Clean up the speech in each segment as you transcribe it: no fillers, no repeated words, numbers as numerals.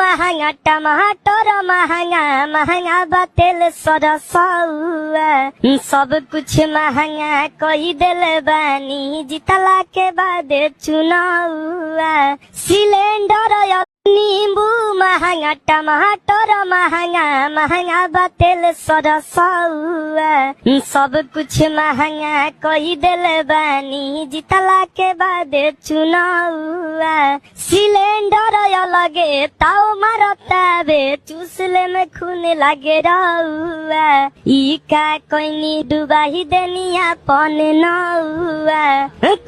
महंगा टमाटर महंगा महंगा बा तेल सरसौआ सब कुछ महंगा कई दिल बानी जितला के बाद चुनावा सिलेंडर नींबू महंगा टमाटर महंगा महंगा बा तेल सरसौआ सब कुछ महंगा कई दिल बानी जितला के बाद चुनावा सिलेंडर लगे ताव मारतावे चूसले में खून लगे रहुआ ई का कोइनी डुबाही देनिया पन नौआ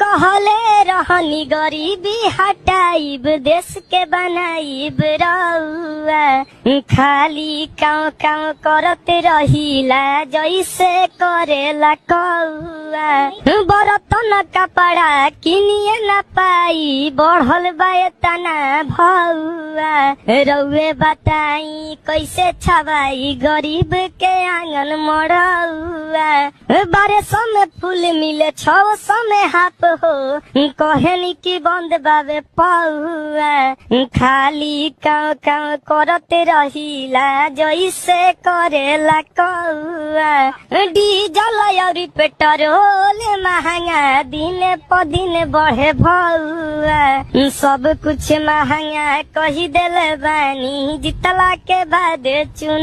कहले रहनी गरीबी हटाइब देश के बनाइब रहुआ खाली काव काव करते रहिला जैसे करेला कौआ बरतन कपड़ा किनिए न पाई बढ़ल बा तना भौआ रउए बताई कैसे छवाई गरीब के आंगन मरौआ 1200 में फूल मिले 600 में हाफ हो कहनी की बंद बाबे पौआ खाली काव काव करते रहिला जैसे करेला कौआ डीजल और पेट्रोल महंगा दिन प दिन बढ़े भौआ सब कुछ महंगा कही दिल बानी जितला के बाद चुन